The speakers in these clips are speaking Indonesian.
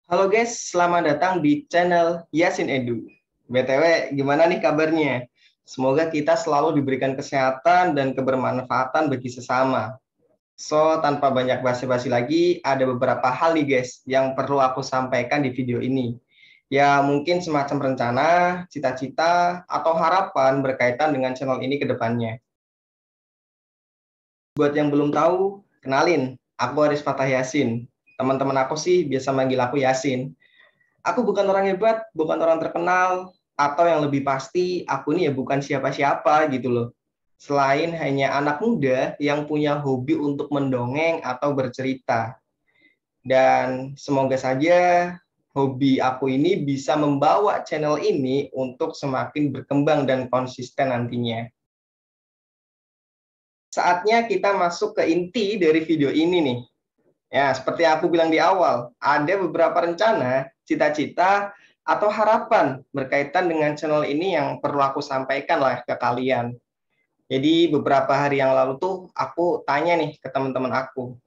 Halo guys, selamat datang di channel Yasin Edu. BTW, gimana nih kabarnya? Semoga kita selalu diberikan kesehatan dan kebermanfaatan bagi sesama. So, tanpa banyak basa-basi lagi, ada beberapa hal nih guys yang perlu aku sampaikan di video ini. Ya, mungkin semacam rencana, cita-cita, atau harapan berkaitan dengan channel ini ke depannya. Buat yang belum tahu, kenalin, aku Aris Fatah Yasin. Teman-teman aku sih biasa manggil aku Yasin. Aku bukan orang hebat, bukan orang terkenal, atau yang lebih pasti, aku ini ya bukan siapa-siapa gitu loh. Selain hanya anak muda yang punya hobi untuk mendongeng atau bercerita. Dan semoga saja hobi aku ini bisa membawa channel ini untuk semakin berkembang dan konsisten nantinya. Saatnya kita masuk ke inti dari video ini nih. Ya, seperti aku bilang di awal, ada beberapa rencana, cita-cita, atau harapan berkaitan dengan channel ini yang perlu aku sampaikan lah ke kalian. Jadi beberapa hari yang lalu tuh aku tanya nih ke teman-teman aku,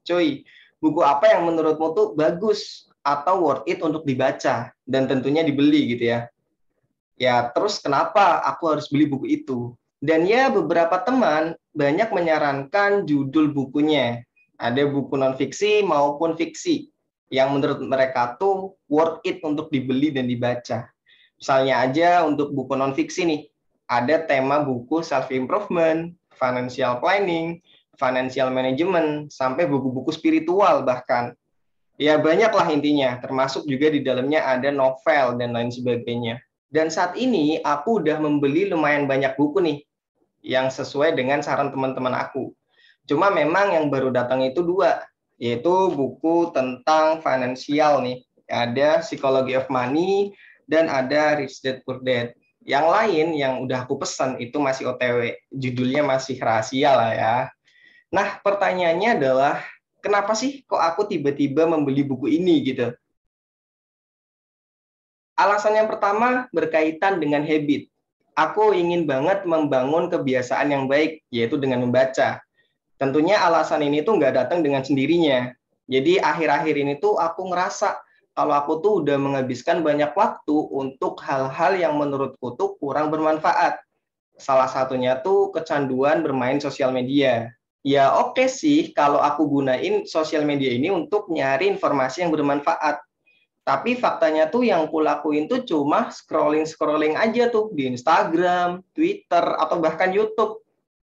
cuy, buku apa yang menurutmu tuh bagus atau worth it untuk dibaca dan tentunya dibeli gitu ya. Ya, terus kenapa aku harus beli buku itu? Dan ya beberapa teman banyak menyarankan judul bukunya. Ada buku non-fiksi maupun fiksi yang menurut mereka tuh worth it untuk dibeli dan dibaca. Misalnya aja untuk buku non-fiksi nih, ada tema buku self-improvement, financial planning, financial management, sampai buku-buku spiritual bahkan. Ya banyaklah intinya, termasuk juga di dalamnya ada novel dan lain sebagainya. Dan saat ini aku udah membeli lumayan banyak buku nih yang sesuai dengan saran teman-teman aku. Cuma memang yang baru datang itu dua, yaitu buku tentang finansial nih. Ada Psychology of Money dan ada Rich Dad Poor Dad. Yang lain yang udah aku pesan itu masih OTW, judulnya masih rahasia lah ya. Nah, pertanyaannya adalah, kenapa sih kok aku tiba-tiba membeli buku ini gitu? Alasan yang pertama berkaitan dengan habit. Aku ingin banget membangun kebiasaan yang baik, yaitu dengan membaca. Tentunya alasan ini tuh nggak datang dengan sendirinya. Jadi akhir-akhir ini tuh aku ngerasa kalau aku tuh udah menghabiskan banyak waktu untuk hal-hal yang menurutku tuh kurang bermanfaat. Salah satunya tuh kecanduan bermain sosial media. Ya oke sih kalau aku gunain sosial media ini untuk nyari informasi yang bermanfaat. Tapi faktanya tuh yang kulakuin tuh cuma scrolling-scrolling aja tuh di Instagram, Twitter, atau bahkan YouTube.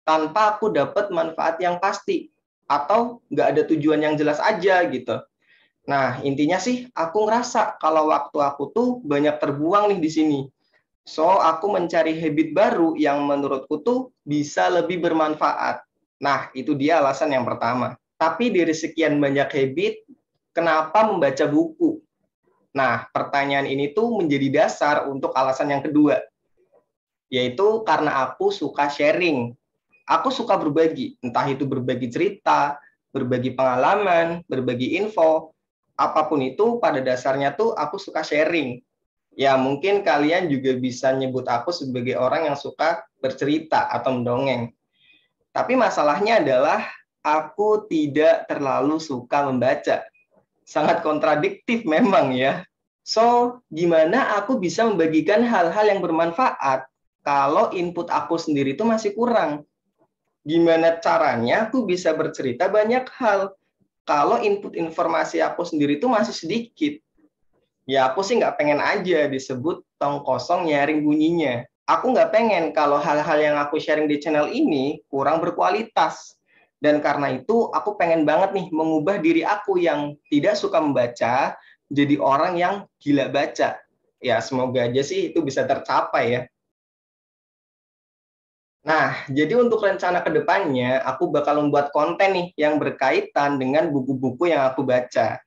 Tanpa aku dapat manfaat yang pasti. Atau nggak ada tujuan yang jelas aja gitu. Nah, intinya sih aku ngerasa kalau waktu aku tuh banyak terbuang nih di sini. So, aku mencari habit baru yang menurutku tuh bisa lebih bermanfaat. Nah, itu dia alasan yang pertama. Tapi dari sekian banyak habit, kenapa membaca buku? Nah, pertanyaan ini tuh menjadi dasar untuk alasan yang kedua, yaitu karena aku suka sharing. Aku suka berbagi, entah itu berbagi cerita, berbagi pengalaman, berbagi info, apapun itu pada dasarnya tuh aku suka sharing. Ya, mungkin kalian juga bisa nyebut aku sebagai orang yang suka bercerita atau mendongeng. Tapi masalahnya adalah aku tidak terlalu suka membaca. Sangat kontradiktif memang ya. So, gimana aku bisa membagikan hal-hal yang bermanfaat kalau input aku sendiri itu masih kurang? Gimana caranya aku bisa bercerita banyak hal kalau input informasi aku sendiri itu masih sedikit? Ya, aku sih nggak pengen aja disebut tong kosong nyaring bunyinya. Aku nggak pengen kalau hal-hal yang aku sharing di channel ini kurang berkualitas. Dan karena itu, aku pengen banget nih mengubah diri aku yang tidak suka membaca jadi orang yang gila baca. Ya, semoga aja sih itu bisa tercapai ya. Nah, jadi untuk rencana kedepannya, aku bakal membuat konten nih yang berkaitan dengan buku-buku yang aku baca.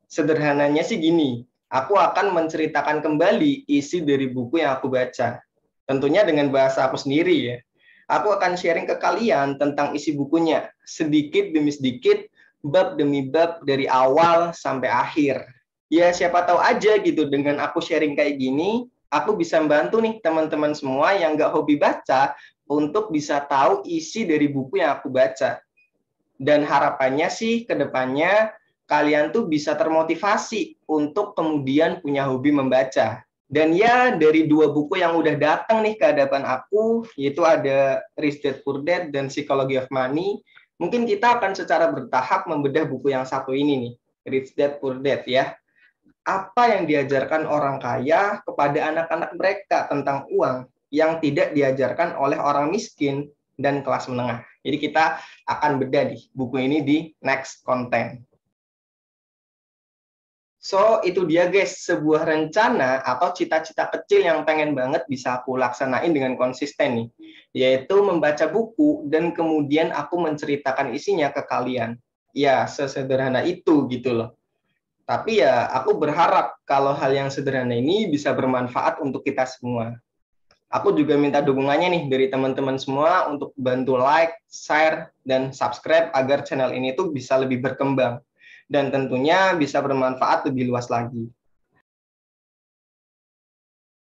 Sederhananya sih gini, aku akan menceritakan kembali isi dari buku yang aku baca. Tentunya dengan bahasa aku sendiri ya. Aku akan sharing ke kalian tentang isi bukunya, sedikit demi sedikit, bab demi bab dari awal sampai akhir. Ya siapa tahu aja gitu dengan aku sharing kayak gini, aku bisa membantu nih teman-teman semua yang nggak hobi baca untuk bisa tahu isi dari buku yang aku baca. Dan harapannya sih ke depannya kalian tuh bisa termotivasi untuk kemudian punya hobi membaca. Dan ya, dari 2 buku yang udah datang nih ke hadapan aku, yaitu ada Rich Dad Poor Dad dan Psychology of Money, mungkin kita akan secara bertahap membedah buku yang satu ini nih, Rich Dad Poor Dad ya. Apa yang diajarkan orang kaya kepada anak-anak mereka tentang uang yang tidak diajarkan oleh orang miskin dan kelas menengah. Jadi kita akan bedah di buku ini di next content. So, itu dia guys, sebuah rencana atau cita-cita kecil yang pengen banget bisa aku laksanain dengan konsisten nih, yaitu membaca buku dan kemudian aku menceritakan isinya ke kalian. Ya, sesederhana itu gitu loh. Tapi ya, aku berharap kalau hal yang sederhana ini bisa bermanfaat untuk kita semua. Aku juga minta dukungannya nih dari teman-teman semua untuk bantu like, share, dan subscribe agar channel ini tuh bisa lebih berkembang. Dan tentunya bisa bermanfaat lebih luas lagi.